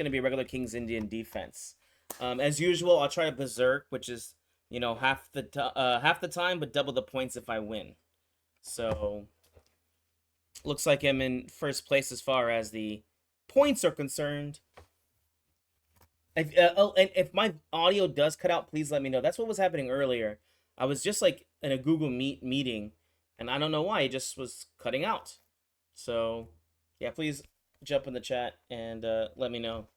going to be a regular King's Indian defense. As usual, I'll try to berserk, which is, you know, half the time, but double the points if I win. So looks like I'm in first place as far as the points are concerned. And if my audio does cut out, please let me know. That's what was happening earlier. I was just like in a Google Meet meeting, and I don't know why it just was cutting out. So yeah, please jump in the chat and let me know.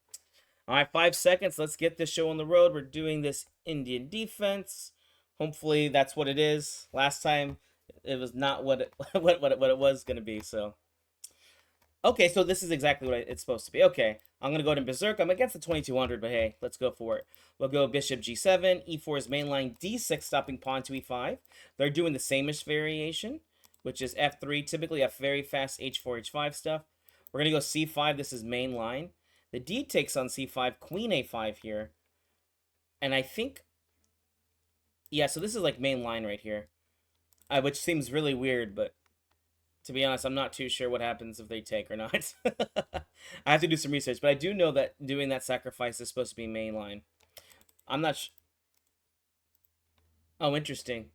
All right, 5 seconds. Let's get this show on the road. We're doing this Indian defense. Hopefully that's what it is. Last time it was not what it, what it was going to be. So okay, so this is exactly what it's supposed to be. Okay, I'm going to go to Berserk. I'm against the 2200, but hey, let's go for it. We'll go Bishop G7, E4 is mainline, D6 stopping pawn to E5. They're doing the sameish variation, which is F3. Typically a very fast H4, H5 stuff. We're going to go C5. This is mainline. The D takes on C5, Queen A5 here. And I think, yeah, so this is like mainline right here, which seems really weird, but to be honest, I'm not too sure what happens if they take or not. I have to do some research, but I do know that doing that sacrifice is supposed to be mainline. I'm not Oh, interesting.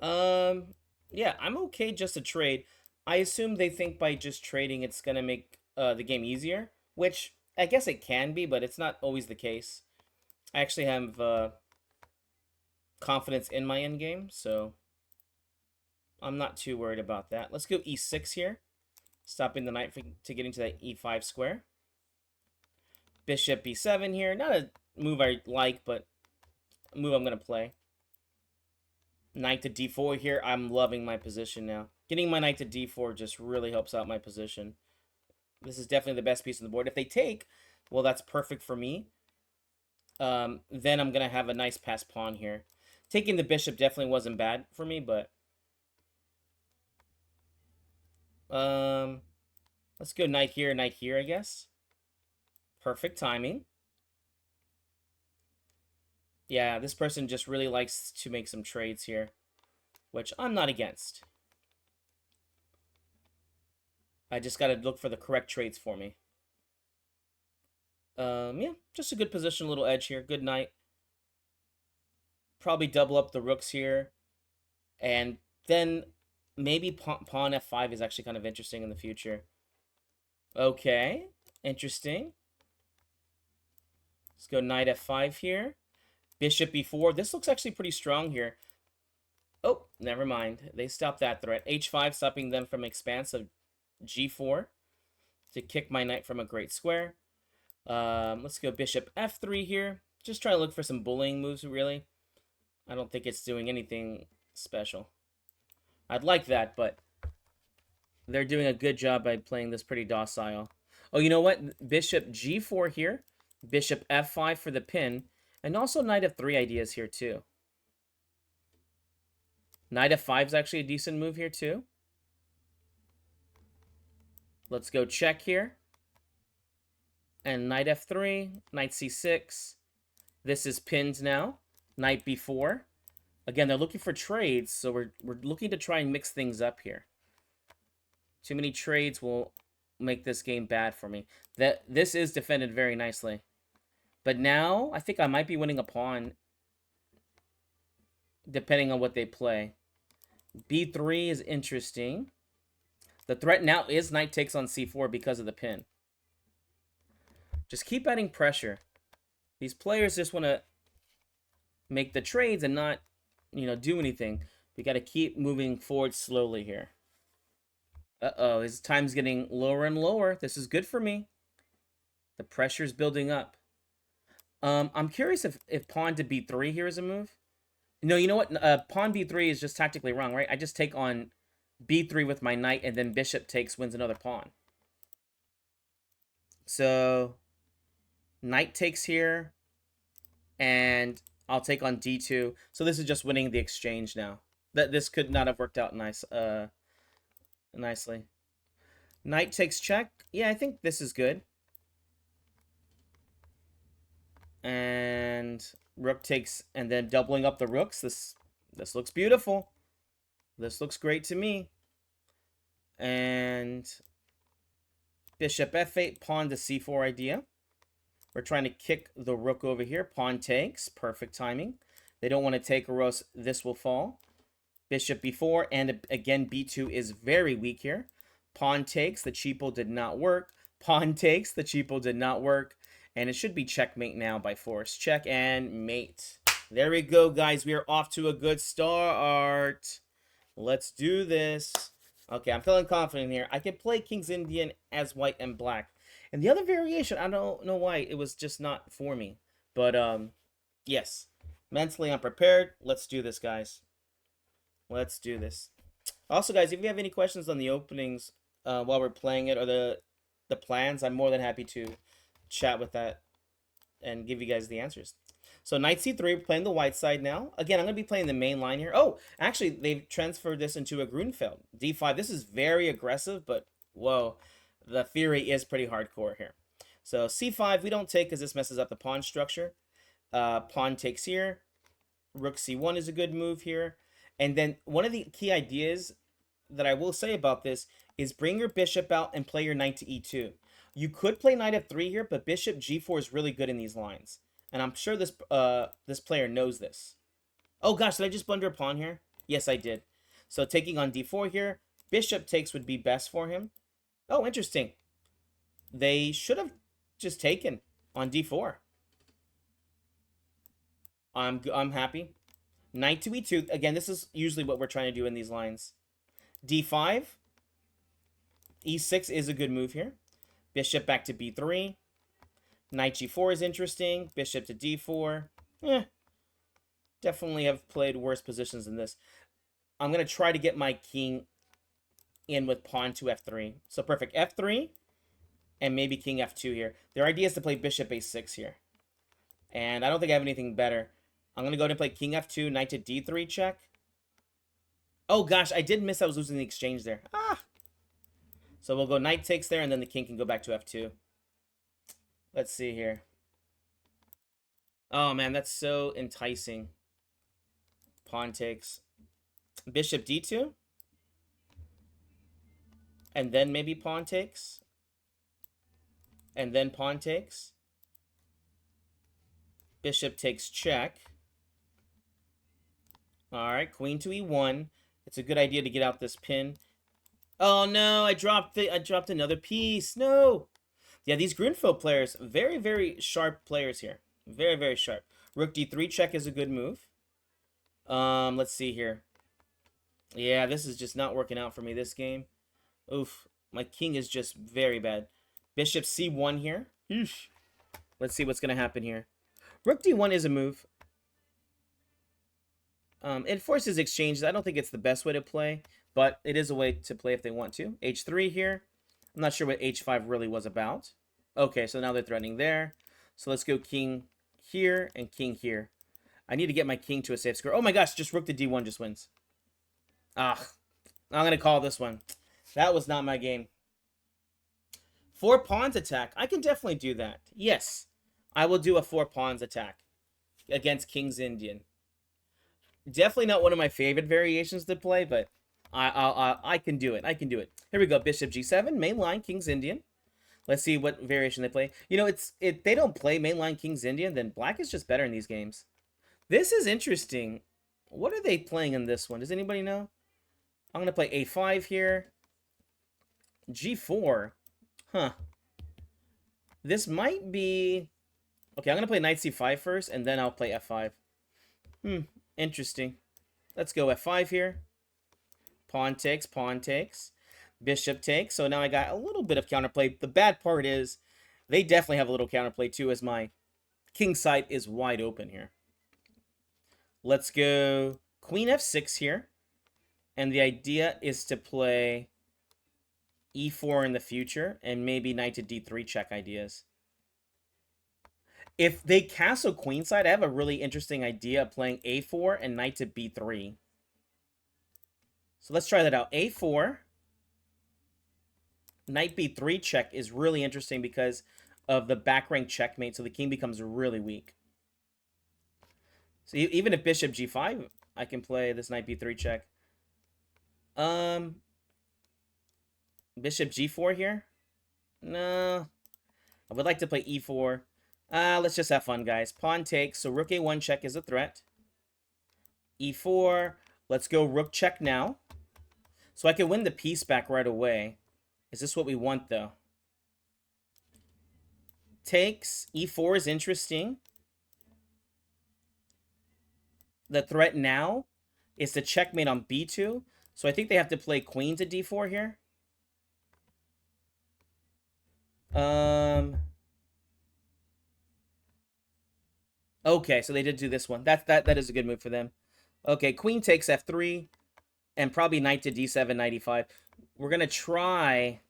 Yeah, I'm okay just to trade. I assume they think by just trading it's gonna make the game easier, which I guess it can be, but it's not always the case. I actually have confidence in my endgame, so I'm not too worried about that. Let's go E6 here. Stopping the knight to get into that E5 square. Bishop B7 here. Not a move I like, but a move I'm going to play. Knight to D4 here. I'm loving my position now. Getting my knight to D4 just really helps out my position. This is definitely the best piece on the board. If they take, well, that's perfect for me. Then I'm going to have a nice pass pawn here. Taking the bishop definitely wasn't bad for me, but let's go knight here, I guess. Perfect timing. Yeah, this person just really likes to make some trades here, which I'm not against. I just got to look for the correct trades for me. Yeah, just a good position, little edge here. Good knight. Probably double up the rooks here. And then maybe pawn F5 is actually kind of interesting in the future. Okay, interesting. Let's go knight F5 here. Bishop E4. This looks actually pretty strong here. Oh, never mind. They stopped that threat. H5 stopping them from expansive G4 to kick my knight from a great square. Let's go bishop F3 here. Just trying to look for some bullying moves, really. I don't think it's doing anything special. I'd like that, but they're doing a good job by playing this pretty docile. Oh, you know what? Bishop G4 here. Bishop F5 for the pin. And also knight F3 ideas here, too. Knight F5 is actually a decent move here, too. Let's go check here. And knight F3, knight C6. This is pinned now. Knight B4. Again, they're looking for trades, so we're looking to try and mix things up here. Too many trades will make this game bad for me. This is defended very nicely. But now, I think I might be winning a pawn, depending on what they play. B3 is interesting. The threat now is knight takes on C4 because of the pin. Just keep adding pressure. These players just want to make the trades and not, you know, do anything. We got to keep moving forward slowly here. Uh-oh, his time's getting lower and lower. This is good for me. The pressure's building up. I'm curious if pawn to B3 here is a move. No, you know what? Pawn B3 is just tactically wrong, right? I just take on B3 with my knight, and then bishop takes, wins another pawn. So, knight takes here, and I'll take on D2. So this is just winning the exchange now. This could not have worked out nicely. Knight takes check. Yeah, I think this is good. And rook takes, and then doubling up the rooks. This looks beautiful. This looks great to me. And bishop F8, pawn to C4 idea. We're trying to kick the rook over here. Pawn takes. Perfect timing. They don't want to take or else this will fall. Bishop b4, and again, b2 is very weak here. Pawn takes. The cheapo did not work. Pawn takes. The cheapo did not work. And it should be checkmate now by force. Check and mate. There we go, guys. We are off to a good start. Let's do this. Okay, I'm feeling confident here. I can play King's Indian as white and black. And the other variation, I don't know why it was just not for me. But, yes. Mentally, I'm prepared. Let's do this, guys. Let's do this. Also, guys, if you have any questions on the openings while we're playing it or the plans, I'm more than happy to chat with that and give you guys the answers. So knight c3, playing the white side now. Again, I'm going to be playing the main line here. Oh, actually, they've transferred this into a Grunfeld. d5, this is very aggressive, but whoa, the theory is pretty hardcore here. So c5, we don't take because this messes up the pawn structure. Pawn takes here. Rook c1 is a good move here. And then one of the key ideas that I will say about this is bring your bishop out and play your knight to e2. You could play knight f3 here, but bishop g4 is really good in these lines. And I'm sure this player knows this. Oh gosh, did I just blunder a pawn here? Yes, I did. So taking on d4 here. Bishop takes would be best for him. Oh, interesting. They should have just taken on d4. I'm happy. Knight to e2. Again, this is usually what we're trying to do in these lines. d5. e6 is a good move here. Bishop back to b3. Knight g4 is interesting. Bishop to d4. Definitely have played worse positions than this. I'm going to try to get my king in with pawn to f3. So perfect. f3 and maybe king f2 here. Their idea is to play bishop a6 here. And I don't think I have anything better. I'm going to go ahead and play king f2, knight to d3 check. Oh gosh, I did miss I was losing the exchange there. So we'll go knight takes there, and then the king can go back to f2. Let's see here. Oh man, that's so enticing. Pawn takes. Bishop d2. And then maybe pawn takes. And then pawn takes. Bishop takes check. Alright, queen to e1. It's a good idea to get out this pin. Oh no, I dropped another piece. No. Yeah, these Grunfeld players, very, very sharp players here. Very, very sharp. Rook d3 check is a good move. Let's see here. Yeah, this is just not working out for me this game. Oof. My king is just very bad. Bishop c1 here. Eesh. Let's see what's going to happen here. Rook d1 is a move. It forces exchanges. I don't think it's the best way to play, but it is a way to play if they want to. h3 here. I'm not sure what h5 really was about. Okay, so now they're threatening there. So let's go king here and king here. I need to get my king to a safe square. Oh my gosh, just rook to d1 just wins. I'm going to call this one. That was not my game. 4 pawns attack. I can definitely do that. Yes, I will do a 4 pawns attack against King's Indian. Definitely not one of my favorite variations to play, but I can do it. I can do it. Here we go. Bishop g7, main line, King's Indian. Let's see what variation they play. You know, if they don't play mainline King's Indian, then black is just better in these games. This is interesting. What are they playing in this one? Does anybody know? I'm going to play a5 here. g4. Huh. This might be... Okay, I'm going to play knight c5 first, and then I'll play f5. Interesting. Let's go f5 here. Pawn takes, pawn takes. Bishop takes. So now I got a little bit of counterplay. The bad part is they definitely have a little counterplay too, as my king side is wide open here. Let's go queen f6 here. And the idea is to play e4 in the future and maybe knight to d3 check ideas. If they castle queenside, I have a really interesting idea of playing a4 and knight to b3. So let's try that out. a4. Knight b3 check is really interesting because of the back rank checkmate, so the king becomes really weak. So even if bishop g5, I can play this knight b3 check. Bishop g4 here? No. I would like to play e4. Let's just have fun, guys. Pawn takes, so rook a1 check is a threat. e4. Let's go rook check now. So I can win the piece back right away. Is this what we want, though? Takes. e4 is interesting. The threat now is to checkmate on b2. So I think they have to play queen to d4 here. Okay, so they did do this one. That is a good move for them. Okay, queen takes f3 and probably knight to d7, knight e5. We're gonna try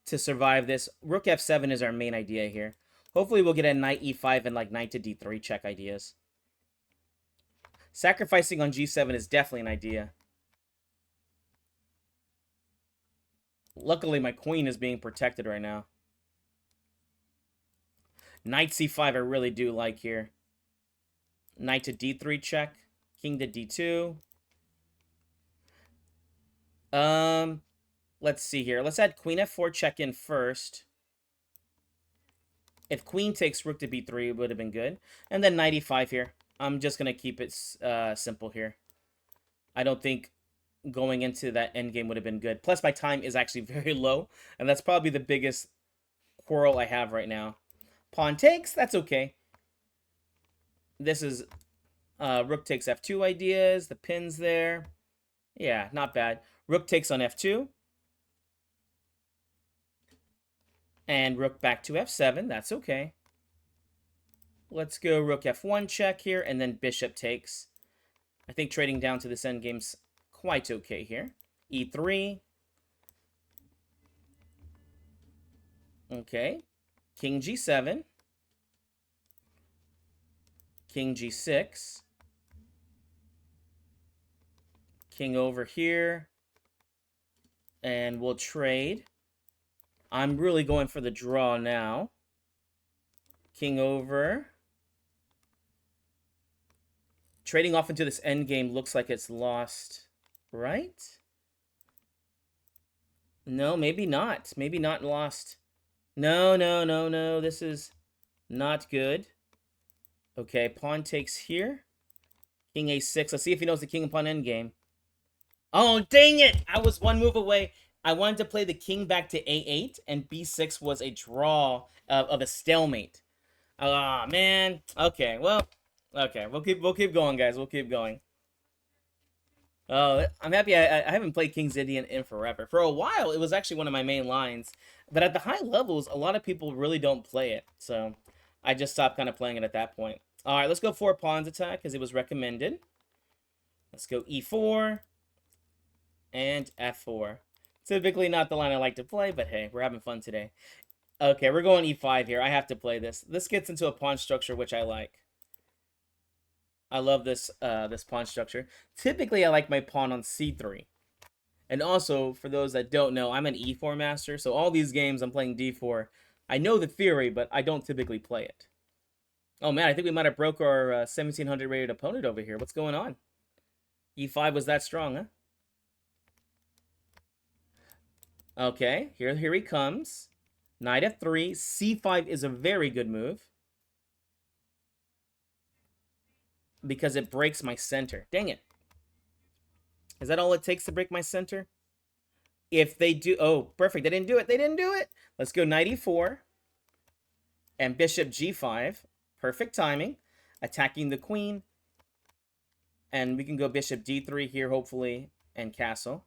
to survive this. Rook f7 is our main idea here. Hopefully we'll get a knight e5 and like knight to d3 check ideas. Sacrificing on g7 is definitely an idea. Luckily my queen is being protected right now. Knight c5 I really do like here. Knight to d3 check. King to d2. Let's see here. Let's add queen f4 check in first. If queen takes rook to b3, it would have been good. And then knight e5 here. I'm just going to keep it simple here. I don't think going into that endgame would have been good. Plus, my time is actually very low. And that's probably the biggest quarrel I have right now. Pawn takes, that's okay. This is rook takes f2 ideas. The pin's there. Yeah, not bad. Rook takes on f2. And rook back to f7. That's okay. Let's go rook f1 check here, and then bishop takes. I think trading down to this endgame's quite okay here. e3. Okay. King g7. King g6. King over here. And we'll trade. I'm really going for the draw now. King over. Trading off into this endgame looks like it's lost, right? No, maybe not. Maybe not lost. No, no, no, no. This is not good. Okay, pawn takes here. King a6. Let's see if he knows the king and pawn endgame. Oh, dang it! I was one move away. I wanted to play the king back to a8, and b6 was a draw of a stalemate. Ah, man. Okay, well, okay. We'll keep going, guys. We'll keep going. Oh, I'm happy I haven't played King's Indian in forever. For a while, it was actually one of my main lines. But at the high levels, a lot of people really don't play it. So I just stopped kind of playing it at that point. All right, let's go 4 pawns attack because it was recommended. Let's go e4 and f4. Typically not the line I like to play, but hey, we're having fun today. Okay, we're going e5 here. I have to play this. This gets into a pawn structure, which I like. I love this this pawn structure. Typically, I like my pawn on c3. And also, for those that don't know, I'm an e4 master, so all these games I'm playing d4. I know the theory, but I don't typically play it. Oh man, I think we might have broke our 1700 rated opponent over here. What's going on? e5 was that strong, huh? Okay, here he comes. Knight f3. c5 is a very good move. Because it breaks my center. Dang it. Is that all it takes to break my center? If they do... Oh, perfect. They didn't do it. They didn't do it. Let's go knight e4. And bishop g5. Perfect timing. Attacking the queen. And we can go bishop d3 here, hopefully, and castle.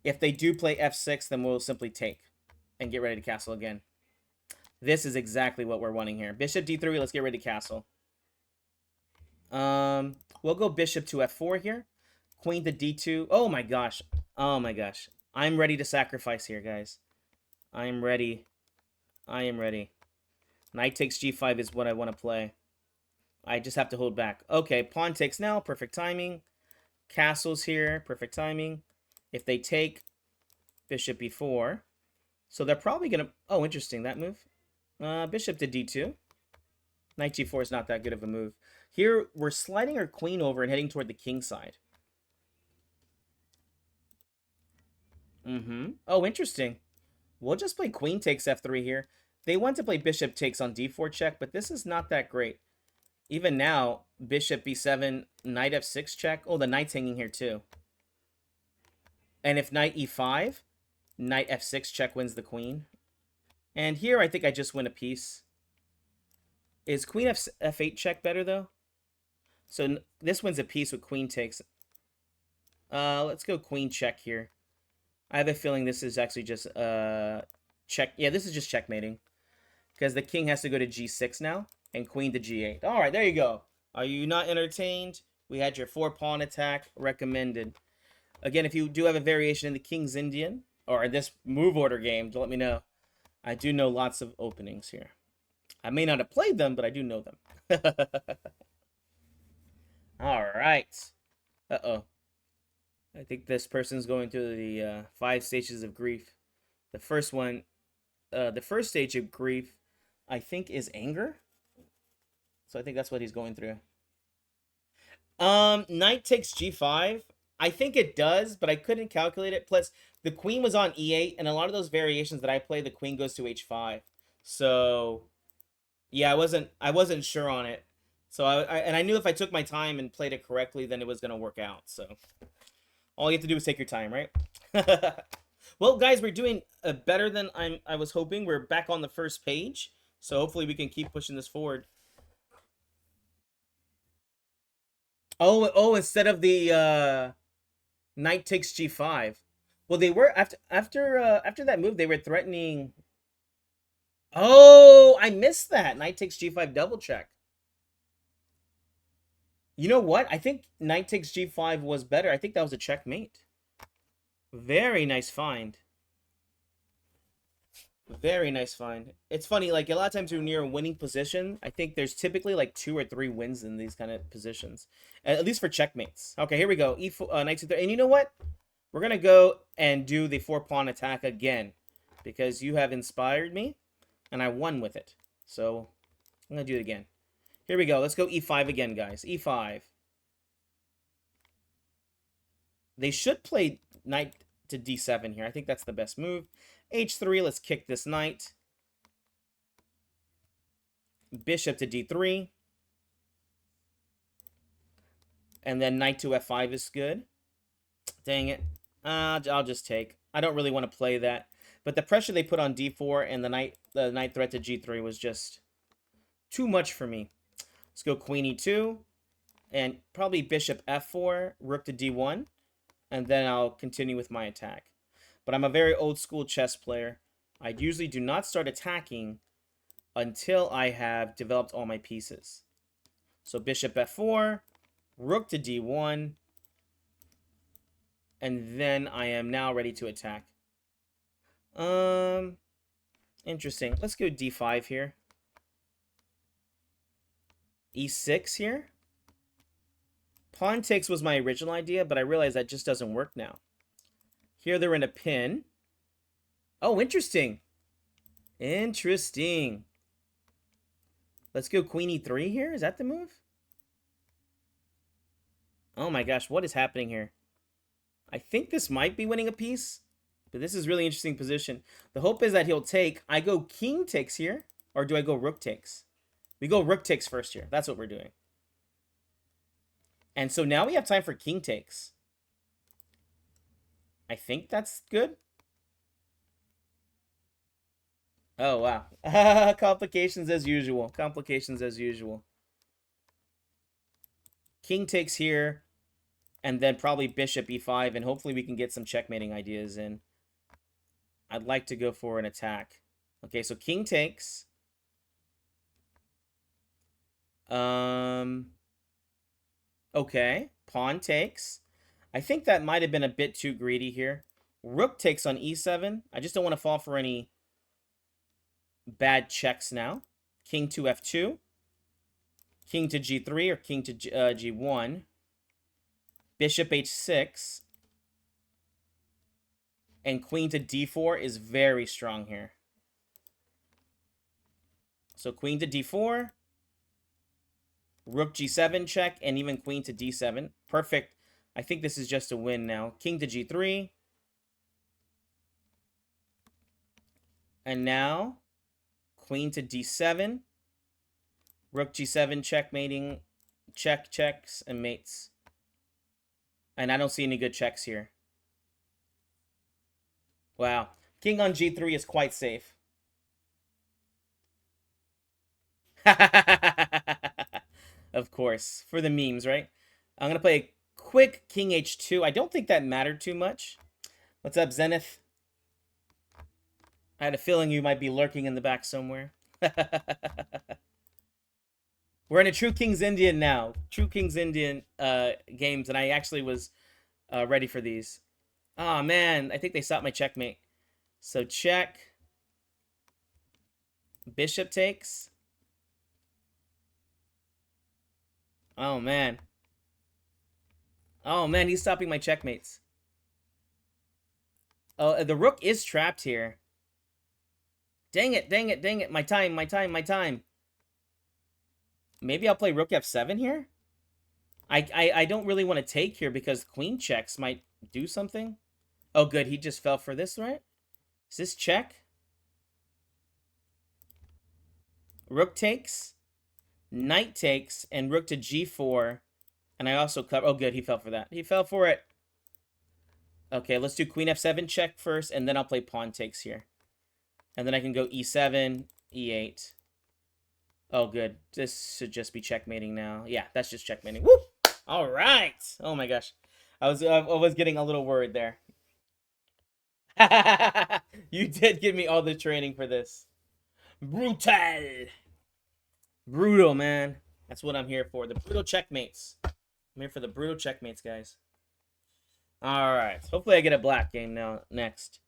If they do play f6, then we'll simply take and get ready to castle again. This is exactly what we're wanting here. Bishop d3, let's get ready to castle. We'll go bishop to f4 here. Queen to d2. Oh my gosh. Oh my gosh. I'm ready to sacrifice here, guys. I am ready. I am ready. Knight takes g5 is what I want to play. I just have to hold back. Okay, pawn takes now. Perfect timing. Castles here. Perfect timing. If they take, bishop e4. So they're probably going to... Oh, interesting, that move. Bishop to d2. Knight g4 is not that good of a move. Here, we're sliding our queen over and heading toward the king side. Oh, interesting. We'll just play queen takes f3 here. They want to play bishop takes on d4 check, but this is not that great. Even now, bishop b7, knight f6 check. Oh, the knight's hanging here too. And if knight e5, knight f6 check wins the queen. And here I think I just win a piece. Is queen f8 check better though? So this wins a piece with queen takes. Let's go queen check here. I have a feeling this is actually just check. Yeah, this is just checkmating. Because the king has to go to g6 now. And queen to g8. Alright, there you go. Are you not entertained? We had your 4-pawn attack recommended. Again, if you do have a variation in the King's Indian, or in this move order game, let me know. I do know lots of openings here. I may not have played them, but I do know them. Alright. Uh-oh. I think this person's going through the 5 stages of grief. The first one, the first stage of grief, I think, is anger. So I think that's what he's going through. Knight takes g5. I think it does, but I couldn't calculate it. Plus, the queen was on e8, and a lot of those variations that I play, the queen goes to h5. So, yeah, I wasn't sure on it. So I knew if I took my time and played it correctly, then it was gonna work out. So, all you have to do is take your time, right? Well, guys, we're doing better than I was hoping. We're back on the first page, so hopefully we can keep pushing this forward. Oh, instead of the knight takes g5. Well, they were after that move, they were threatening. Oh, I missed that. Knight takes g5 double check. You know what? I think knight takes g5 was better. I think that was a checkmate. Very nice find. Very nice find. It's funny, like a lot of times when you're in a winning position, I think there's typically like 2 or 3 wins in these kind of positions, at least for checkmates. Okay, here we go. E4, knight to 3, and you know what? We're gonna go and do the 4-pawn attack again because you have inspired me, and I won with it. So I'm gonna do it again. Here we go. Let's go e5 again, guys. E5. They should play knight to d7 here. I think that's the best move. h3, let's kick this knight. Bishop to d3. And then knight to f5 is good. Dang it. I'll just take. I don't really want to play that. But the pressure they put on d4 and the knight threat to g3 was just too much for me. Let's go queen e2. And probably bishop f4, rook to d1. And then I'll continue with my attack. But I'm a very old school chess player. I usually do not start attacking until I have developed all my pieces. So bishop f4, rook to d1, and then I am now ready to attack. Interesting. Let's go d5 here. e6 here. Pawn takes was my original idea, but I realize that just doesn't work now. Here they're in a pin. Oh, interesting. Interesting. Let's go queen e3 here. Is that the move? Oh my gosh, what is happening here? I think this might be winning a piece, but this is really interesting position. The hope is that he'll take. I go king takes here, or do I go rook takes? We go rook takes first here. That's what we're doing. And so now we have time for king takes. I think that's good. Oh, wow. Complications as usual. Complications as usual. King takes here. And then probably bishop e5. And hopefully we can get some checkmating ideas in. I'd like to go for an attack. Okay, so king takes. Okay. Pawn takes. I think that might have been a bit too greedy here. Rook takes on e7. I just don't want to fall for any bad checks now. King to f2. King to g3 or king to g1. Bishop h6. And queen to d4 is very strong here. So queen to d4. Rook g7 check. And even queen to d7. Perfect. I think this is just a win now. King to g3. And now queen to d7. Rook g7, checkmating. Check, checks, and mates. And I don't see any good checks here. Wow. King on g3 is quite safe. Of course. For the memes, right? I'm going to play a quick king h2. I don't think that mattered too much. What's up, Zenith? I had a feeling you might be lurking in the back somewhere. We're in a True King's Indian now. True King's Indian games, and I actually was ready for these. Oh, man. I think they stopped my checkmate. So check. Bishop takes. Oh, man. Oh, man. He's stopping my checkmates. Oh, the rook is trapped here. Dang it, dang it, dang it. My time, my time, my time. Maybe I'll play rook f7 here? I don't really want to take here because queen checks might do something. Oh, good. He just fell for this, right? Is this check? Rook takes. Knight takes. And rook to g4. And I also cover... Oh, good. He fell for that. He fell for it. Okay, let's do queen f7 check first. And then I'll play pawn takes here. And then I can go e7, e8. Oh, good. This should just be checkmating now. Yeah, that's just checkmating. Woo! All right. Oh, my gosh. I was getting a little worried there. You did give me all the training for this. Brutal. Brutal, man. That's what I'm here for. The brutal checkmates. I'm here for the brutal checkmates, guys. All right. Hopefully I get a black game now next.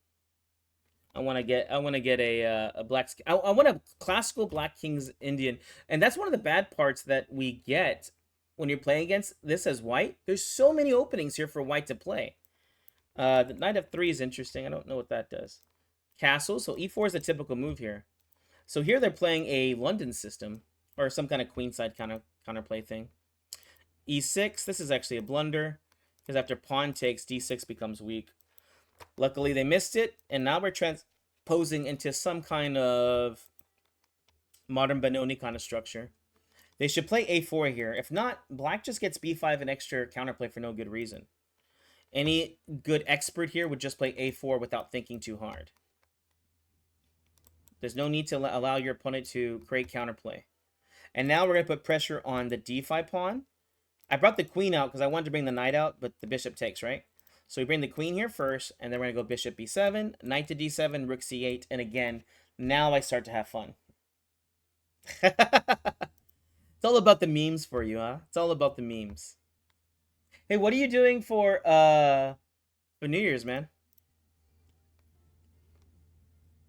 I want to get a black. I want a classical Black King's Indian, and that's one of the bad parts that we get when you're playing against this as white. There's so many openings here for white to play. The knight f3 is interesting. I don't know what that does. Castle. So e4 is a typical move here. So here they're playing a London system or some kind of queenside counterplay thing. e6. This is actually a blunder because after pawn takes, d6 becomes weak. Luckily, they missed it, and now we're transposing into some kind of modern Benoni kind of structure. They should play a4 here. If not, black just gets b5 and extra counterplay for no good reason. Any good expert here would just play a4 without thinking too hard. There's no need to allow your opponent to create counterplay. And now we're going to put pressure on the d5 pawn. I brought the queen out because I wanted to bring the knight out, but the bishop takes, right? So we bring the queen here first, and then we're going to go bishop b7, knight to d7, rook c8, and again, now I start to have fun. It's all about the memes for you, huh? It's all about the memes. Hey, what are you doing for New Year's, man?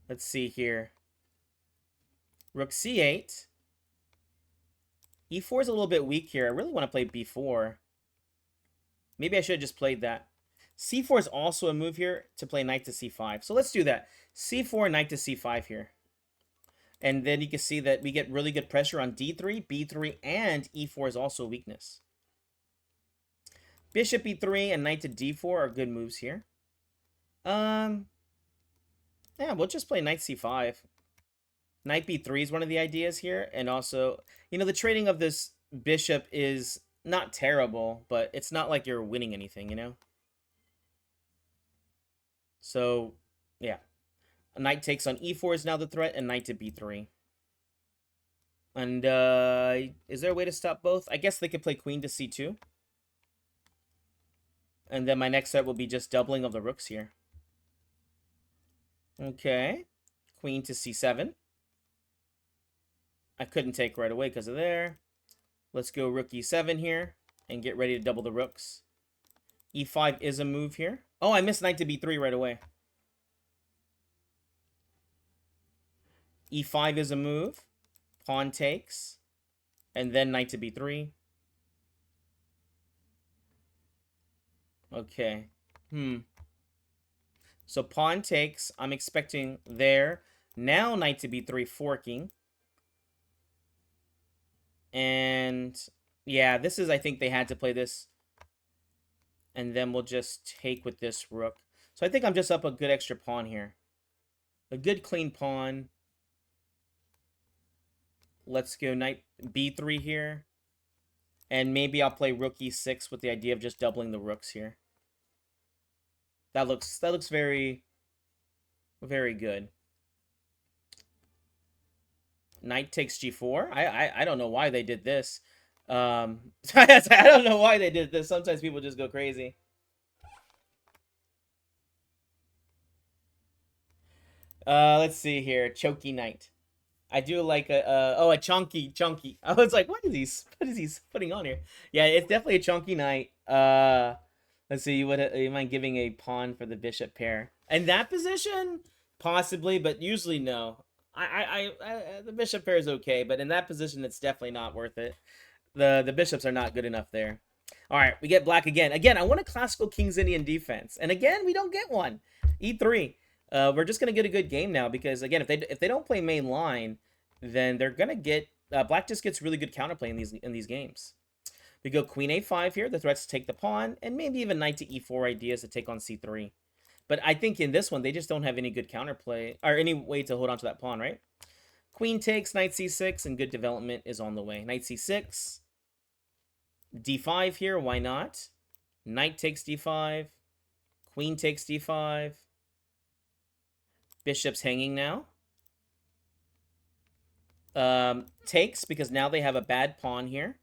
Let's see here. Rook c8. e4 is a little bit weak here. I really want to play b4. Maybe I should have just played that. c4 is also a move here to play knight to c5. So let's do that. c4, knight to c5 here. And then you can see that we get really good pressure on d3, b3, and e4 is also a weakness. Bishop e3 and knight to d4 are good moves here. Yeah, we'll just play knight c5. Knight b3 is one of the ideas here. And also, you know, the trading of this bishop is not terrible, but it's not like you're winning anything, you know? So, yeah. A knight takes on e4 is now the threat, and knight to b3. And, is there a way to stop both? I guess they could play queen to c2. And then my next threat will be just doubling of the rooks here. Okay. Queen to c7. I couldn't take right away because of there. Let's go rook e7 here and get ready to double the rooks. e5 is a move here. Oh, I missed knight to b3 right away. e5 is a move. Pawn takes. And then knight to b3. Okay. So pawn takes. I'm expecting there. Now knight to b3 forking. And yeah, this is, I think they had to play this. And then we'll just take with this rook. So I think I'm just up a good extra pawn here. A good clean pawn. Let's go knight b3 here. And maybe I'll play rook e6 with the idea of just doubling the rooks here. That looks very, very good. Knight takes g4. I don't know why they did this. I don't know why they did this. Sometimes people just go crazy. Let's see here. Choky knight. I do like a chunky. I was like, what is he putting on here? Yeah, it's definitely a chunky knight. Let's see. You mind giving a pawn for the bishop pair? In that position, possibly, but usually no. The bishop pair is okay, but in that position, it's definitely not worth it. The bishops are not good enough there. All right, we get black again. Again, I want a classical King's Indian defense, and again, we don't get one. E3. We're just gonna get a good game now because again, if they don't play main line, then they're gonna get black just gets really good counterplay in these games. We go queen a5 here. The threats to take the pawn, and maybe even knight to e4 ideas to take on c3. But I think in this one, they just don't have any good counterplay or any way to hold on to that pawn, right? Queen takes, knight c6, and good development is on the way. Knight c6, d5 here, why not? Knight takes d5, queen takes d5. Bishop's hanging now. Takes, because now they have a bad pawn here.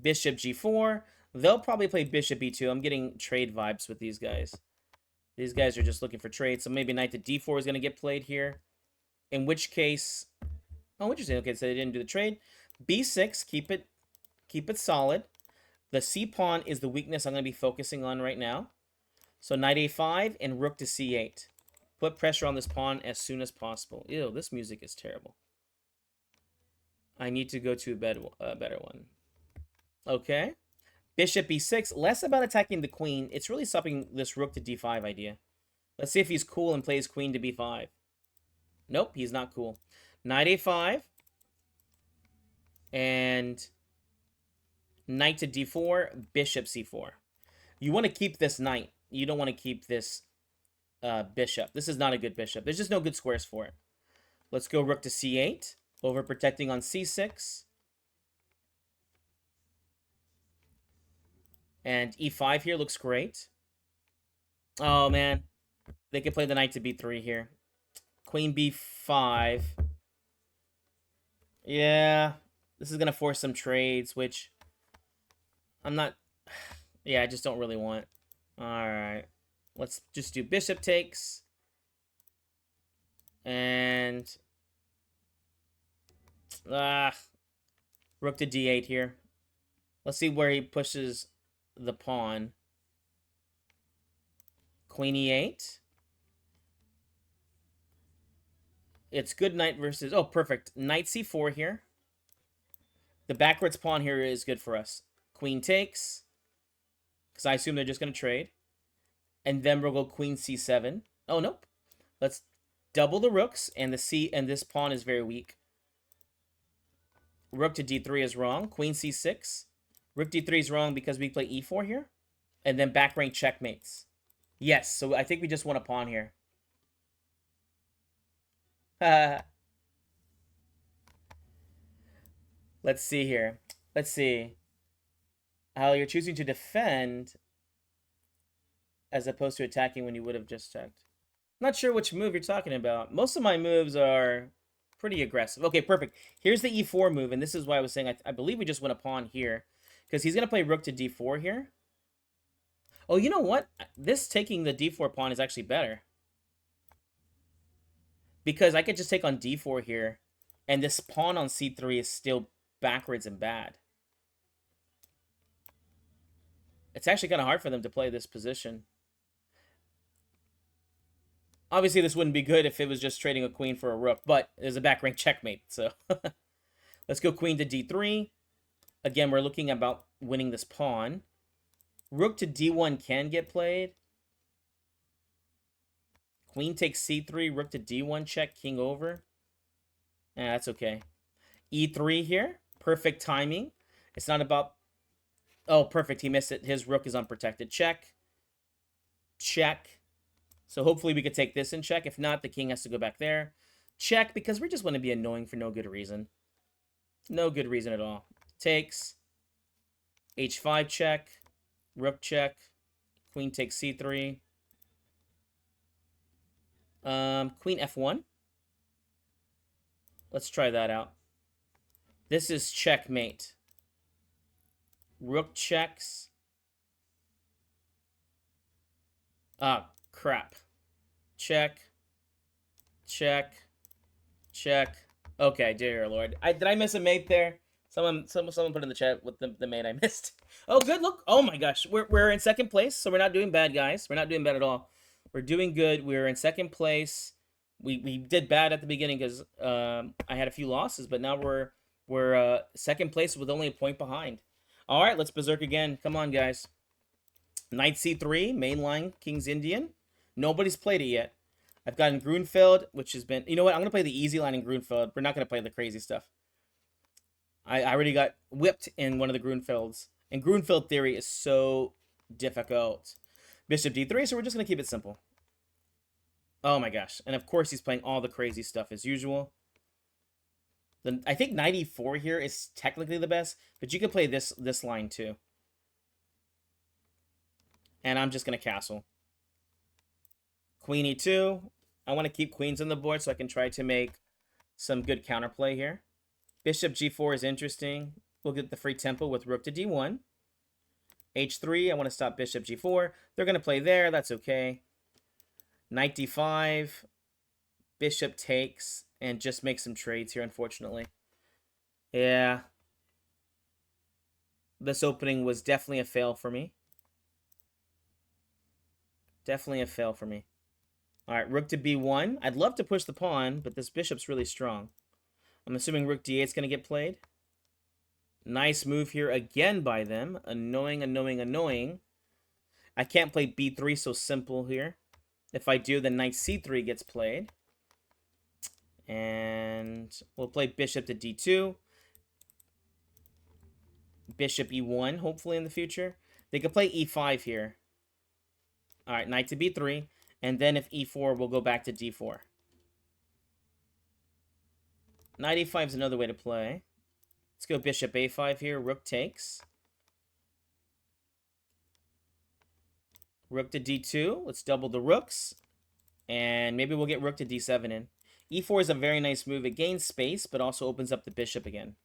Bishop g4. They'll probably play bishop e2. I'm getting trade vibes with these guys. These guys are just looking for trade. So maybe knight to d4 is going to get played here. In which case... Oh, interesting. Okay, so they didn't do the trade. b6, keep it solid. The c pawn is the weakness I'm going to be focusing on right now. So knight a5 and rook to c8. Put pressure on this pawn as soon as possible. Ew, this music is terrible. I need to go to a better one. Okay. Bishop e6. Less about attacking the queen. It's really stopping this rook to d5 idea. Let's see if he's cool and plays queen to b5. Nope, he's not cool. Knight a5. And knight to d4. Bishop c4. You want to keep this knight. You don't want to keep this bishop. This is not a good bishop. There's just no good squares for it. Let's go rook to c8. Overprotecting on c6. And e5 here looks great. Oh, man. They can play the knight to b3 here. Queen b5. Yeah. This is going to force some trades, which I'm not... Yeah, I just don't really want. All right. Let's just do bishop takes. And... rook to d8 here. Let's see where he pushes the pawn. Queen e8. It's good knight versus... Oh, perfect. Knight c4 here. The backwards pawn here is good for us. Queen takes. Because I assume they're just going to trade. And then we'll go queen c7. Oh, nope. Let's double the rooks. And this pawn is very weak. Rook to d3 is wrong. Queen c6. Rook d3 is wrong because we play e4 here. And then back rank checkmates. Yes, so I think we just won a pawn here. Let's see here. Let's see. How you're choosing to defend as opposed to attacking when you would have just checked. Not sure which move you're talking about. Most of my moves are pretty aggressive. Okay, perfect. Here's the e4 move, and this is why I was saying I believe we just win a pawn here. Because he's going to play rook to d4 here. Oh, you know what? This taking the d4 pawn is actually better. Because I could just take on d4 here, and this pawn on c3 is still backwards and bad. It's actually kind of hard for them to play this position. Obviously, this wouldn't be good if it was just trading a queen for a rook, but there's a back rank checkmate, so... Let's go queen to d3. Again, we're looking about winning this pawn. Rook to d1 can get played. Queen takes c3, rook to d1 check, king over. Yeah, that's okay. e3 here. Perfect timing. It's not about... Oh, perfect. He missed it. His rook is unprotected. Check. Check. So hopefully we could take this in check. If not, the king has to go back there. Check, because we just want to be annoying for no good reason. No good reason at all. Takes. H5 check. Rook check. Queen takes C3. Queen F1. Let's try that out. This is checkmate. Rook checks. Ah, crap. Check. Check. Check. Okay, dear lord. Did I miss a mate there? Someone put in the chat what the mate I missed. Oh, good. Look. Oh my gosh. We're in second place, so we're not doing bad, guys. We're not doing bad at all. We're doing good. We're in second place. We did bad at the beginning because I had a few losses, but now we're second place with only a point behind. All right, let's berserk again. Come on, guys. Knight c3, mainline King's Indian. Nobody's played it yet. I've gotten Grunfeld, which has been... You know what? I'm going to play the easy line in Grunfeld. We're not going to play the crazy stuff. I already got whipped in one of the Grunfelds. And Grunfeld theory is so difficult. Bishop d3, so we're just going to keep it simple. Oh my gosh. And of course he's playing all the crazy stuff as usual. I think knight e4 here is technically the best, but you could play this line too. And I'm just going to castle. Queen e2. I want to keep queens on the board so I can try to make some good counterplay here. Bishop g4 is interesting. We'll get the free tempo with rook to d1. h3, I want to stop bishop g4. They're going to play there. That's okay. Knight d5. Bishop takes. And just make some trades here, unfortunately. Yeah. This opening was definitely a fail for me. Definitely a fail for me. All right, rook to b1. I'd love to push the pawn, but this bishop's really strong. I'm assuming rook d8 is going to get played. Nice move here again by them. Annoying, annoying, annoying. I can't play b3 so simple here. If I do, then knight c3 gets played. And we'll play bishop to d2. Bishop e1, hopefully in the future. They could play e5 here. All right, knight to b3. And then if e4, we'll go back to d4. Knight e5 is another way to play. Let's go bishop a5 here. Rook takes. Rook to d2. Let's double the rooks. And maybe we'll get rook to d7 in. e4 is a very nice move. It gains space, but also opens up the bishop again.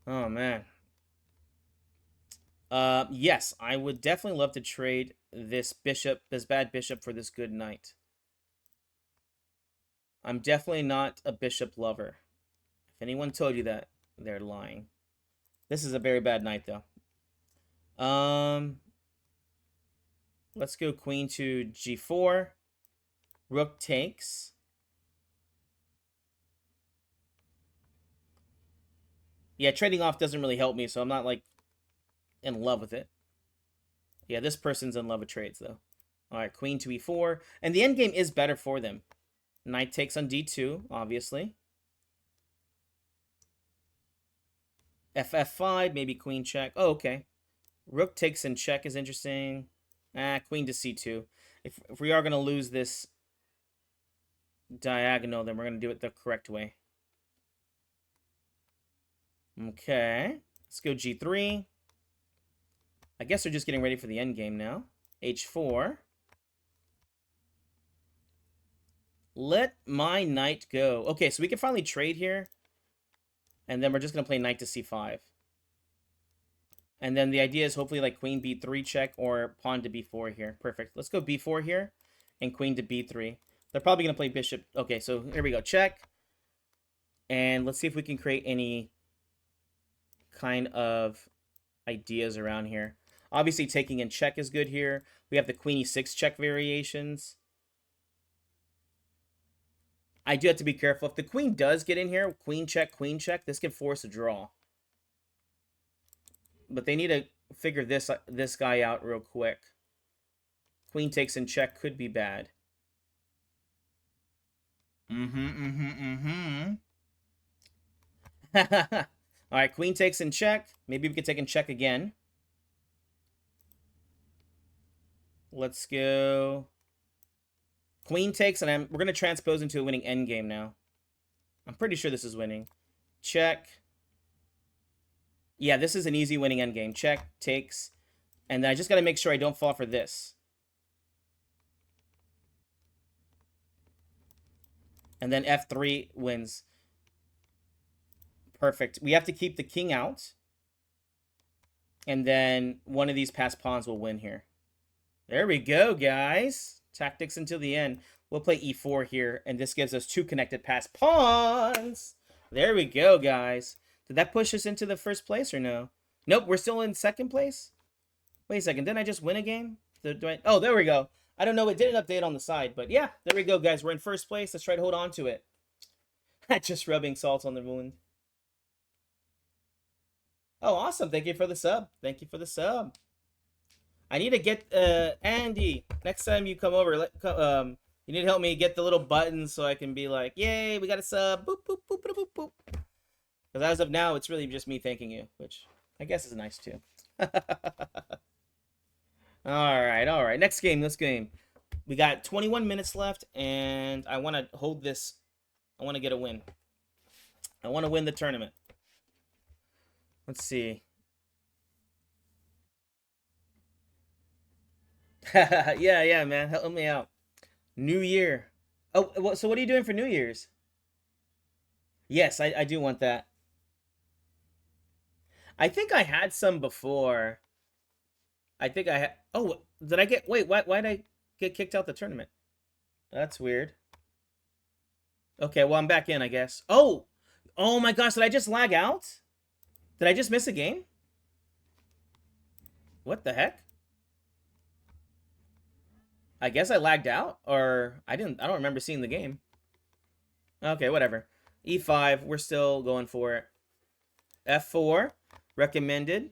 Oh, man. Yes, I would definitely love to trade this bishop, this bad bishop, for this good knight. I'm definitely not a bishop lover. If anyone told you that, they're lying. This is a very bad knight, though. Let's go queen to g4. Rook takes. Yeah, trading off doesn't really help me, so I'm not, like, in love with it. Yeah, this person's in love with trades, though. All right, queen to e4. And the endgame is better for them. Knight takes on d2, obviously. F5, maybe queen check. Oh, okay. Rook takes and check is interesting. Queen to c2. If we are going to lose this diagonal, then we're going to do it the correct way. Okay. Let's go g3. I guess they're just getting ready for the endgame now. h4. Let my knight go. Okay, so we can finally trade here. And then we're just going to play knight to c5. And then the idea is hopefully like queen b3 check or pawn to b4 here. Perfect. Let's go b4 here and queen to b3. They're probably going to play bishop. Okay, so here we go. Check. And let's see if we can create any kind of ideas around here. Obviously, taking in check is good here. We have the queen e6 check variations. I do have to be careful. If the queen does get in here, queen check, this can force a draw. But they need to figure this guy out real quick. Queen takes in check could be bad. All right, queen takes in check. Maybe we could take in check again. Let's go Queen takes, and we're going to transpose into a winning endgame now. I'm pretty sure this is winning. Check. Yeah, this is an easy winning endgame. Check, takes. And then I just got to make sure I don't fall for this. And then f3 wins. Perfect. We have to keep the king out. And then one of these passed pawns will win here. There we go, guys. Tactics until the end. We'll play e4 here, and this gives us 2 connected passed pawns. There we go, guys. Did that push us into the first place or no? Nope, we're still in second place. Wait a second, didn't I just win a game? Oh, there we go. I don't know, it didn't update on the side, but yeah, there we go, guys. We're in first place. Let's try to hold on to it. Just rubbing salt on the wound. Oh, awesome. Thank you for the sub. Thank you for the sub. I need to get, Andy, next time you come over, you need to help me get the little buttons so I can be like, yay, we got a sub. Boop, boop, boop, boop, boop, boop. Because as of now, it's really just me thanking you, which I guess is nice too. All right. Next game, We got 21 minutes left, and I want to hold this. I want to get a win. I want to win the tournament. Let's see. Yeah, man. Help me out. New Year. Oh, so what are you doing for New Year's? Yes, I do want that. I think I had some before. I think I had... Oh, did I get... Wait, why did I get kicked out the tournament? That's weird. Okay, well, I'm back in, I guess. Oh! Oh my gosh, did I just lag out? Did I just miss a game? What the heck? I guess I lagged out, or I don't remember seeing the game. Okay, whatever. E5, we're still going for it. F4, recommended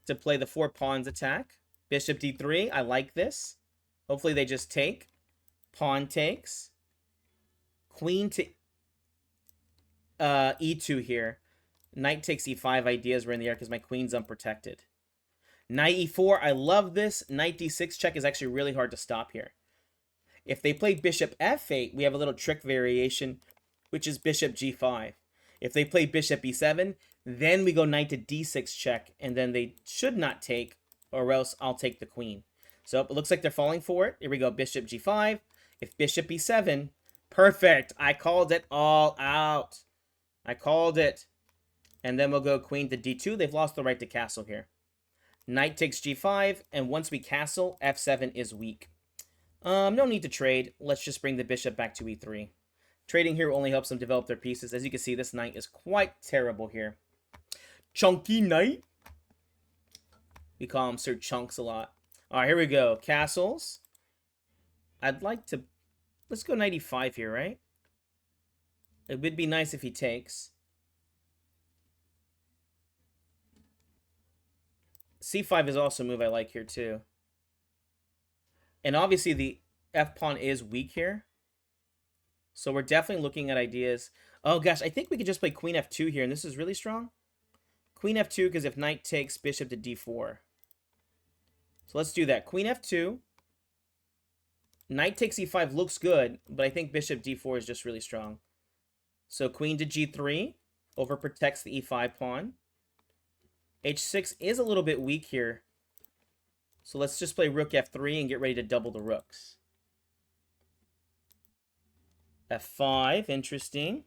to play the 4 pawns attack. Bishop D3, I like this. Hopefully they just take. Pawn takes. Queen to E2 here. Knight takes E5 ideas were in the air because my queen's unprotected. Knight E4, I love this. Knight D6 check is actually really hard to stop here. If they play bishop F8, we have a little trick variation, which is bishop G5. If they play bishop E7, then we go knight to D6 check, and then they should not take, or else I'll take the queen. So it looks like they're falling for it. Here we go, bishop G5. If bishop E7, perfect. I called it all out. I called it. And then we'll go queen to D2. They've lost the right to castle here. Knight takes G5, and once we castle, F7 is weak. No need to trade. Let's just bring the bishop back to E3. Trading here only helps them develop their pieces. As you can see, this knight is quite terrible here. Chunky knight. We call him Sir Chunks a lot. All right, here we go. Castles. I'd like to... Let's go knight E5 here, right? It would be nice if he takes. C5 is also a move I like here, too. And obviously, the F-pawn is weak here. So we're definitely looking at ideas. Oh, gosh, I think we could just play queen F2 here, and this is really strong. Queen F2, because if knight takes, bishop to D4. So let's do that. Queen F2. Knight takes E5 looks good, but I think bishop D4 is just really strong. So queen to G3 overprotects the E5 pawn. H6 is a little bit weak here. So let's just play rook F3 and get ready to double the rooks. F5, interesting.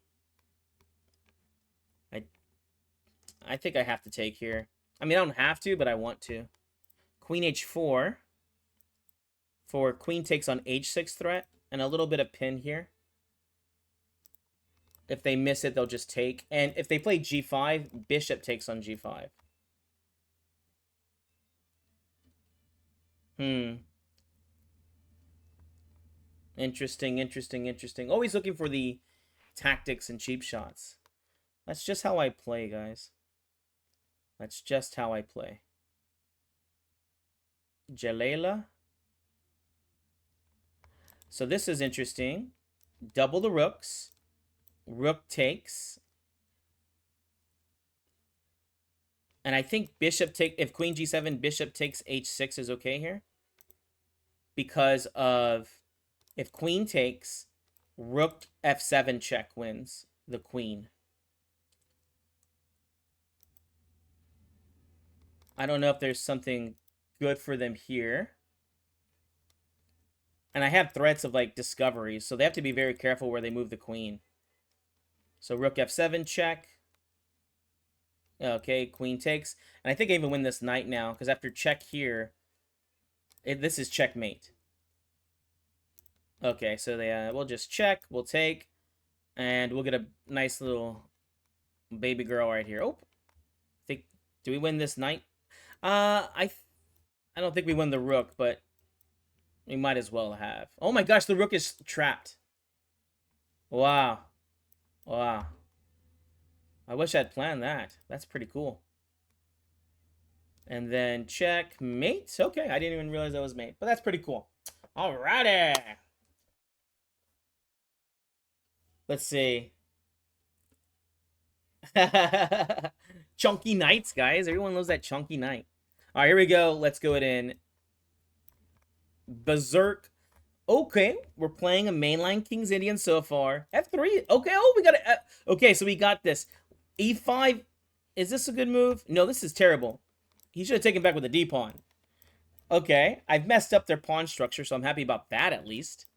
I think I have to take here. I mean, I don't have to, but I want to. Queen H4 for queen takes on H6 threat, and a little bit of pin here. If they miss it, they'll just take. And if they play G5, bishop takes on G5. Interesting. Always looking for the tactics and cheap shots. That's just how I play, guys. That's just how I play. Jalela. So this is interesting. Double the rooks. Rook takes. And I think bishop take... If queen G7, bishop takes H6 is okay here. Because of If queen takes, rook f7 check wins the queen. I don't know if there's something good for them here. And I have threats of, like, discoveries, so they have to be very careful where they move the queen. So rook f7 check. Okay, queen takes. And I think I even win this knight now, because after check here, this is checkmate. Okay, so we'll just check, we'll take, and we'll get a nice little baby girl right here. Oh, do we win this knight? I don't think we win the rook, but we might as well have. Oh my gosh, the rook is trapped. Wow. Wow. I wish I'd planned that. That's pretty cool. And then check mate. Okay, I didn't even realize that was mate, but that's pretty cool. Alrighty. Let's see. Chunky knights, guys. Everyone loves that chunky knight. All right, here we go. Let's go in. Berserk. Okay, we're playing a mainline King's Indian so far. F3. Okay, oh, we got it. Okay, so we got this. E5. Is this a good move? No, this is terrible. He should have taken back with a D-pawn. Okay, I've messed up their pawn structure, so I'm happy about that at least.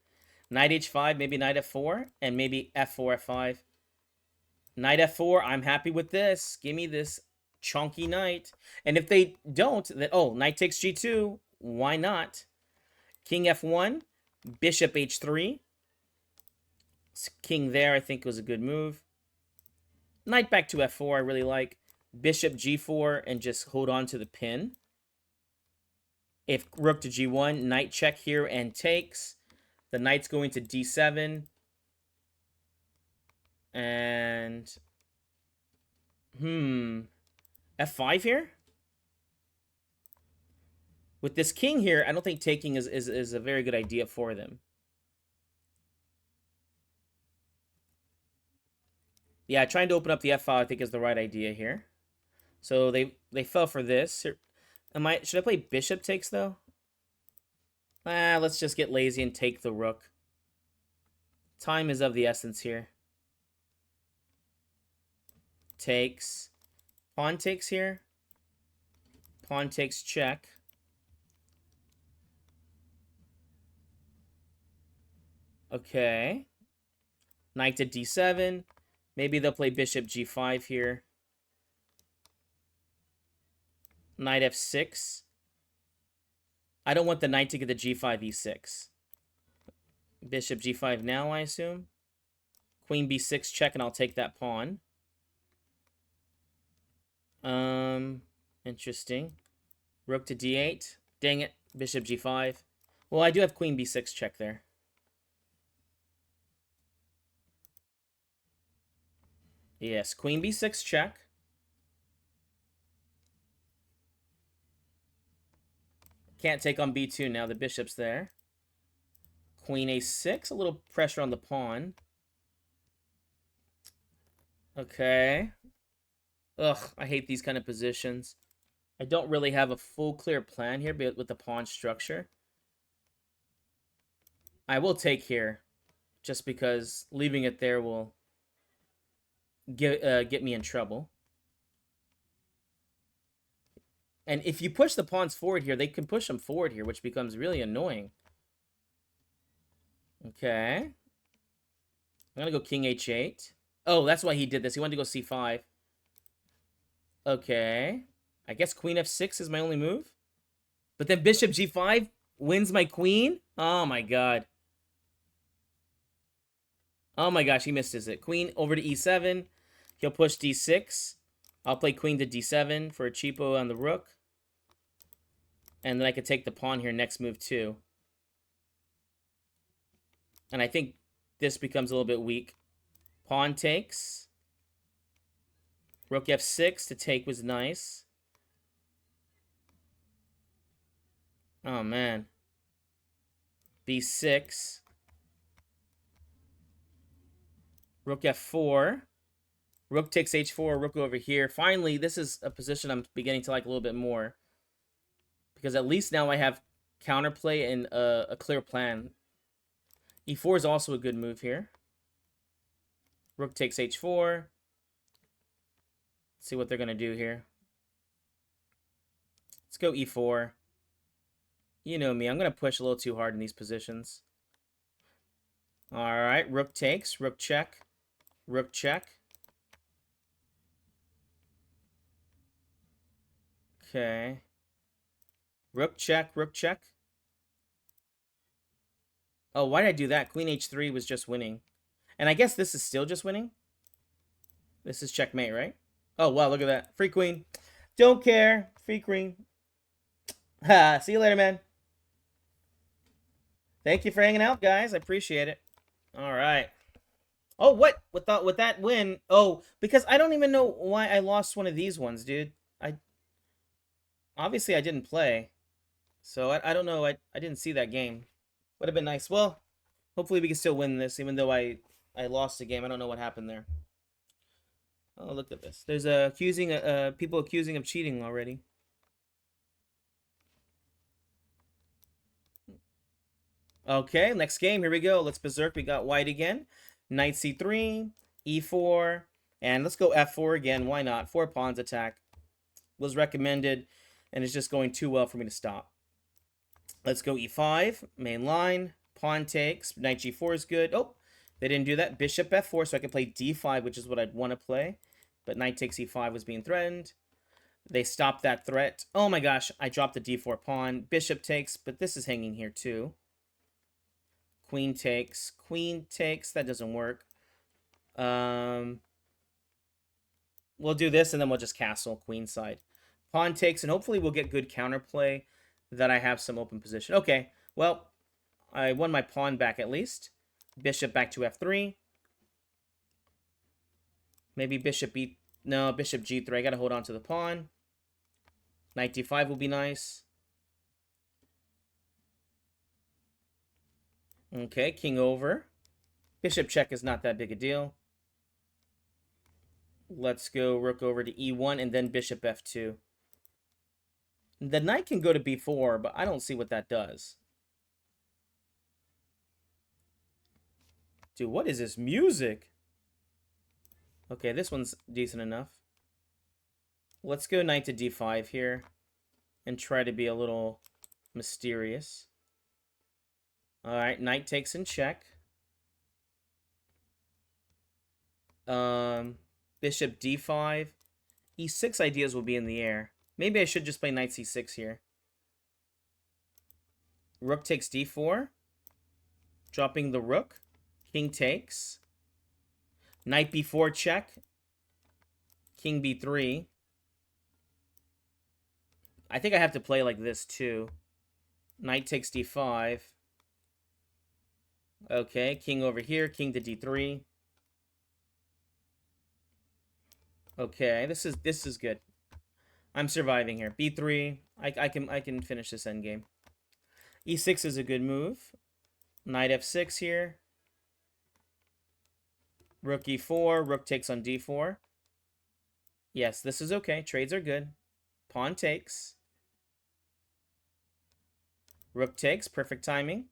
Knight H5, maybe Knight F4, and maybe F4, F5. Knight F4, I'm happy with this. Give me this chunky knight. And if they don't, then, oh, Knight takes G2. Why not? King F1, Bishop H3. King there, I think, was a good move. Knight back to F4, I really like. Bishop G4, and just hold on to the pin. If rook to G1, knight check here and takes. The knight's going to D7. And F5 here? With this king here, I don't think taking is a very good idea for them. Yeah, trying to open up the F file I think is the right idea here. So they fell for this. Should I play bishop takes though? Let's just get lazy and take the rook. Time is of the essence here. Takes. Pawn takes here. Pawn takes check. Okay. Knight to D7. Maybe they'll play bishop G5 here. Knight F6. I don't want the knight to get the G5, E6. Bishop G5 now, I assume. Queen B6 check, and I'll take that pawn. Interesting. Rook to D8. Dang it. Bishop G5. Well, I do have Queen B6 check there. Yes, Queen B6 check. Can't take on B2 now. The bishop's there. Queen A6. A little pressure on the pawn. Okay. Ugh, I hate these kind of positions. I don't really have a full clear plan here with the pawn structure. I will take here, just because leaving it there will get me in trouble. And if you push the pawns forward here, they can push them forward here, which becomes really annoying. Okay. I'm going to go King H8. Oh, that's why he did this. He wanted to go C5. Okay. I guess Queen F6 is my only move. But then Bishop G5 wins my queen? Oh, my God. Oh, my gosh. He missed his it. Queen over to E7. He'll push D6. I'll play Queen to D7 for a cheapo on the rook. And then I could take the pawn here next move, too. And I think this becomes a little bit weak. Pawn takes. Rook F6 to take was nice. Oh, man. B6. Rook F4. Rook takes H4. Rook over here. Finally, this is a position I'm beginning to like a little bit more. Because at least now I have counterplay and a clear plan. E4 is also a good move here. Rook takes H4. Let's see what they're going to do here. Let's go E4. You know me. I'm going to push a little too hard in these positions. All right. Rook takes. Rook check. Rook check. Okay. Rook check. Rook check. Oh, why did I do that? Queen H3 was just winning. And I guess this is still just winning? This is checkmate, right? Oh, wow. Look at that. Free queen. Don't care. Free queen. Ha. See you later, man. Thank you for hanging out, guys. I appreciate it. All right. Oh, what? With that win? Oh, because I don't even know why I lost one of these ones, dude. Obviously I didn't play, so I don't know. I didn't see that game. Would have been nice. Well, hopefully we can still win this, even though I lost the game. I don't know what happened there. Oh, look at this. There's people accusing of cheating already. Okay, next game. Here we go. Let's berserk. We got white again. Knight C3, E4, and let's go F4 again. Why not? 4 pawns attack was recommended, and it's just going too well for me to stop. Let's go E5, main line. Pawn takes. Knight G4 is good. Oh, they didn't do that. Bishop F4, so I can play D5, which is what I'd want to play. But knight takes E5 was being threatened. They stopped that threat. Oh my gosh, I dropped the D4 pawn. Bishop takes, but this is hanging here too. Queen takes. Queen takes. That doesn't work. We'll do this, and then we'll just castle queenside. Pawn takes, and hopefully we'll get good counterplay that I have some open position. Okay, well, I won my pawn back at least. Bishop back to F3. Maybe bishop B... No, bishop G3. I gotta hold on to the pawn. Knight D5 will be nice. Okay, king over. Bishop check is not that big a deal. Let's go rook over to E1 and then bishop F2. The knight can go to B4, but I don't see what that does. Dude, what is this music? Okay, this one's decent enough. Let's go knight to D5 here and try to be a little mysterious. All right, knight takes in check. Bishop D5. E6 ideas will be in the air. Maybe I should just play knight C6 here. Rook takes D4. Dropping the rook. King takes. Knight B4 check. King B3. I think I have to play like this too. Knight takes D5. Okay, king over here. King to D3. Okay, this is good. I'm surviving here. B3. I can finish this endgame. E6 is a good move. Knight F6 here. Rook E4. Rook takes on D4. Yes, this is okay. Trades are good. Pawn takes. Rook takes. Perfect timing.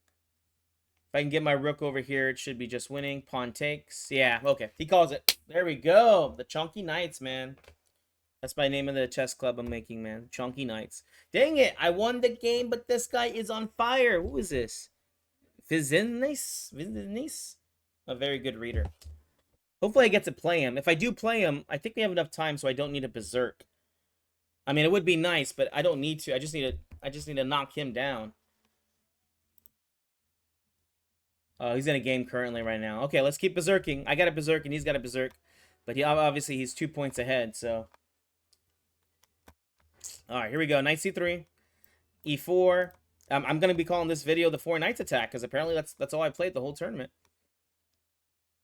If I can get my rook over here, it should be just winning. Pawn takes. Yeah, okay. He calls it. There we go. The Chunky Knights, man. That's my name of the chess club I'm making, man. Chunky Knights. Dang it. I won the game, but this guy is on fire. Who is this? Vizinis? A very good reader. Hopefully I get to play him. If I do play him, I think we have enough time so I don't need a berserk. I mean, it would be nice, but I don't need to. I just need to knock him down. Oh, he's in a game currently right now. Okay, let's keep berserking. I got a berserk and he's got a berserk. But obviously he's 2 points ahead, so. Alright, here we go. Knight C3. E4. I'm going to be calling this video the 4 Knights attack, because apparently that's all I played the whole tournament.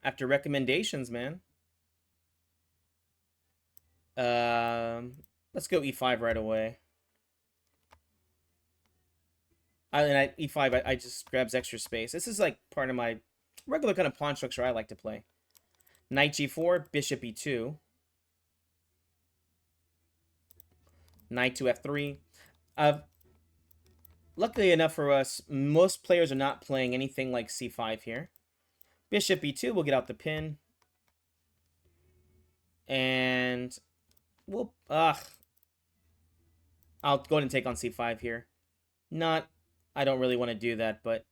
After recommendations, man. Let's go E5 right away. E5, I just grabs extra space. This is like part of my regular kind of pawn structure I like to play. Knight G4, Bishop E2. Knight to F3. Luckily enough for us, most players are not playing anything like c5 here. Bishop e2, we'll get out the pin. And we'll... I'll go ahead and take on c5 here. Not... I don't really want to do that, but...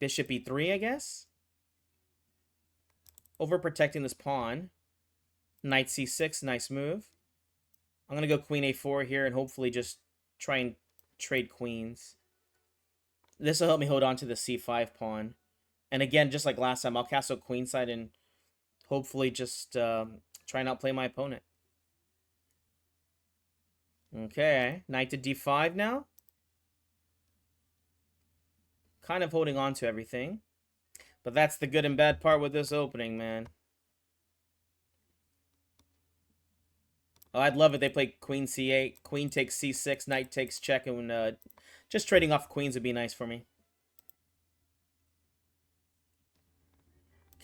Bishop e3, I guess? Overprotecting this pawn. Knight c6, nice move. I'm going to go queen a4 here and hopefully just try and trade queens. This will help me hold on to the c5 pawn. And again, just like last time, I'll castle queenside and hopefully just try and outplay my opponent. Okay, knight to d5 now. Kind of holding on to everything. But that's the good and bad part with this opening, man. Oh, I'd love it. They play queen c8, queen takes c6, knight takes check, and just trading off queens would be nice for me.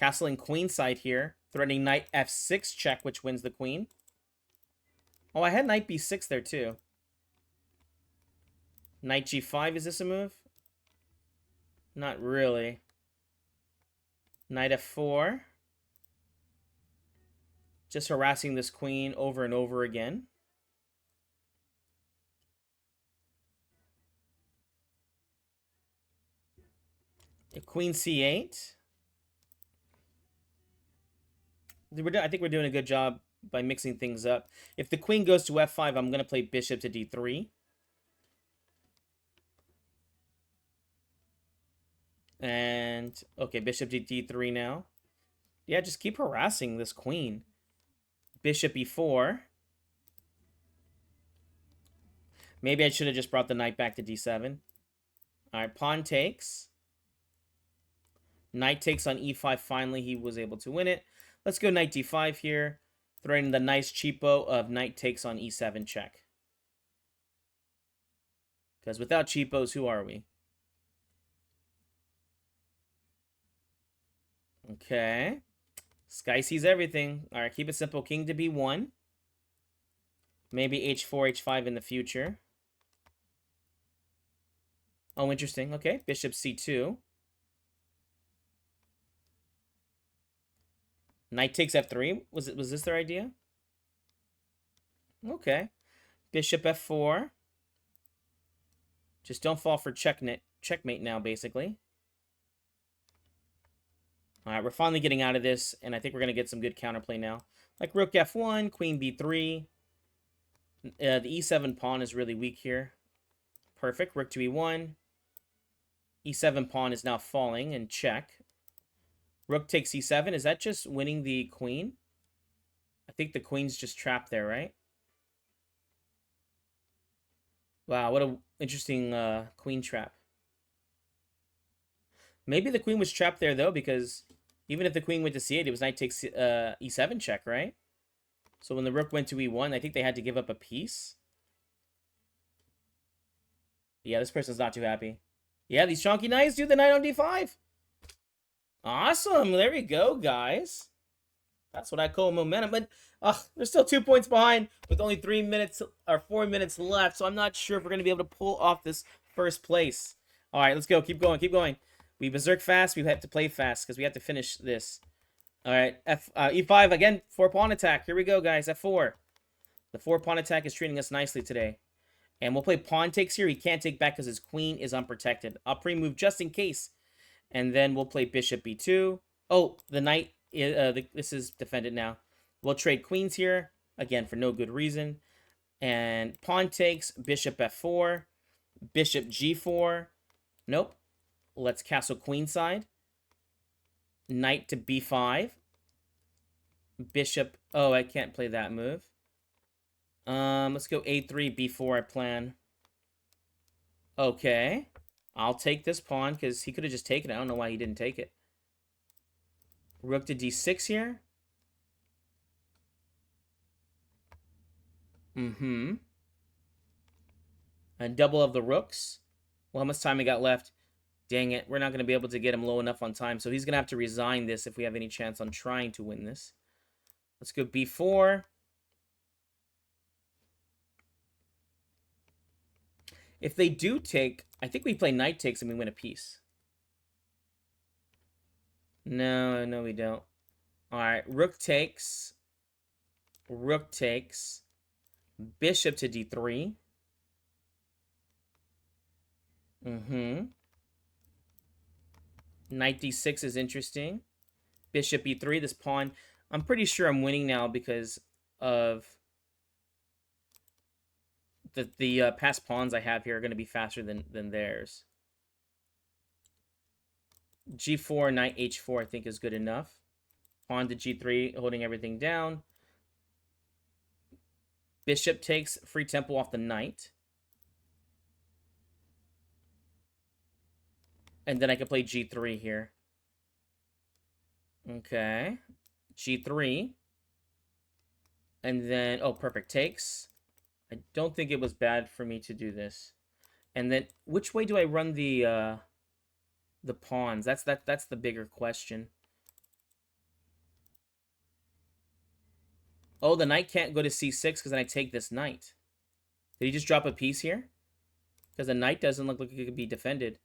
Castling queenside here, threatening knight f6 check, which wins the queen. Oh, I had knight b6 there too. Knight g5, is this a move? Not really. Knight f4. Just harassing this queen over and over again. Queen c8. I think we're doing a good job by mixing things up. If the queen goes to f5, I'm going to play bishop to d3. And, okay, bishop to d3 now. Yeah, just keep harassing this queen. Bishop e4. Maybe I should have just brought the knight back to d7. Alright, pawn takes. Knight takes on e5. Finally, he was able to win it. Let's go knight d5 here. Threatening the nice cheapo of knight takes on e7 check. Because without cheapos, who are we? Okay. Sky sees everything. Alright, keep it simple. King to b1. Maybe h4, h5 in the future. Oh, interesting. Okay, bishop c2. Knight takes f3. Was this their idea? Okay. Bishop f4. Just don't fall for checkmate now, basically. Alright, we're finally getting out of this, and I think we're going to get some good counterplay now. Like rook f1, queen b3. The e7 pawn is really weak here. Perfect. Rook to e1. E7 pawn is now falling, and check. Rook takes e7. Is that just winning the queen? I think the queen's just trapped there, right? Wow, what an interesting queen trap. Maybe the queen was trapped there, though, because even if the queen went to c8, it was knight takes e7 check, right? So when the rook went to e1, I think they had to give up a piece. Yeah, this person's not too happy. Yeah, these chunky knights do the knight on d5. Awesome. There we go, guys. That's what I call momentum. But they're still 2 points behind with only 3 minutes or 4 minutes left. So I'm not sure if we're going to be able to pull off this first place. All right, let's go. Keep going. Keep going. We berserk fast. We have to play fast because we have to finish this. All right, e5 again. 4-pawn attack. Here we go, guys. f4. The 4-pawn attack is treating us nicely today. And we'll play pawn takes here. He can't take back because his queen is unprotected. I'll pre-move just in case. And then we'll play bishop b2. Oh, the knight, this is defended now. We'll trade queens here, again, for no good reason. And pawn takes, bishop f4, bishop g4. Nope. Let's castle queenside. Knight to b5. Bishop, oh, I can't play that move. Let's go a3, b4, I plan. Okay. I'll take this pawn because he could have just taken it. I don't know why he didn't take it. Rook to d6 here. And double of the rooks. Well, how much time we got left? Dang it. We're not going to be able to get him low enough on time. So he's going to have to resign this if we have any chance on trying to win this. Let's go b4. If they do take, I think we play knight takes and we win a piece. No, no, we don't. All right, rook takes. Rook takes. Bishop to d3. Mm-hmm. Knight d6 is interesting. Bishop e3, this pawn. I'm pretty sure I'm winning now because of the past pawns I have here are going to be faster than theirs. G4, knight h4, I think is good enough. Pawn to g3, holding everything down. Bishop takes, free tempo off the knight. And then I can play g3 here. Okay. G3. And then, oh, perfect. Takes. I don't think it was bad for me to do this. And then, which way do I run the pawns? That's the bigger question. Oh, the knight can't go to c6 because then I take this knight. Did he just drop a piece here? Because the knight doesn't look like it could be defended.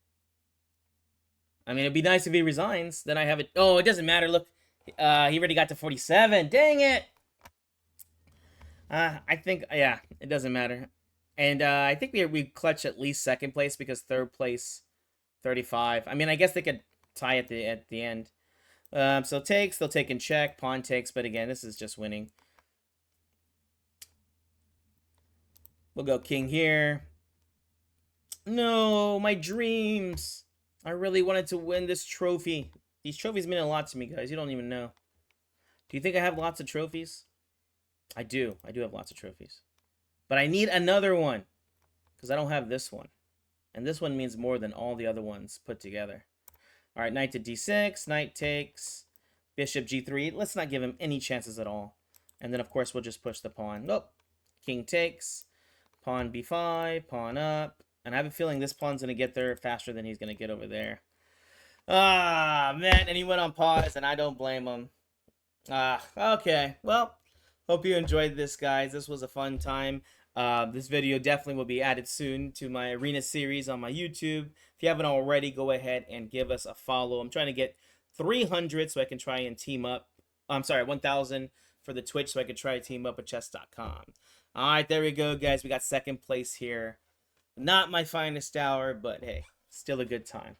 I mean, it'd be nice if he resigns. Then I have it. Oh, it doesn't matter. Look, he already got to 47. Dang it. I think, yeah, it doesn't matter. And I think we clutch at least second place because third place, 35. I mean, I guess they could tie at the end. So takes, they'll take in check. Pawn takes, but again, this is just winning. We'll go king here. No, my dreams. I really wanted to win this trophy. These trophies mean a lot to me, guys. You don't even know. Do you think I have lots of trophies? I do. I do have lots of trophies. But I need another one. Because I don't have this one. And this one means more than all the other ones put together. All right, knight to d6. Knight takes. Bishop g3. Let's not give him any chances at all. And then, of course, we'll just push the pawn. Nope. King takes. Pawn b5. Pawn up. And I have a feeling this pawn's going to get there faster than he's going to get over there. Ah, man. And he went on pause, and I don't blame him. Okay. Well, hope you enjoyed this, guys. This was a fun time. This video definitely will be added soon to my Arena series on my YouTube. If you haven't already, go ahead and give us a follow. I'm trying to get 300 so I can try and team up. I'm sorry, 1,000 for the Twitch so I can try to team up with chess.com. All right, there we go, guys. We got second place here. Not my finest hour, but hey, still a good time.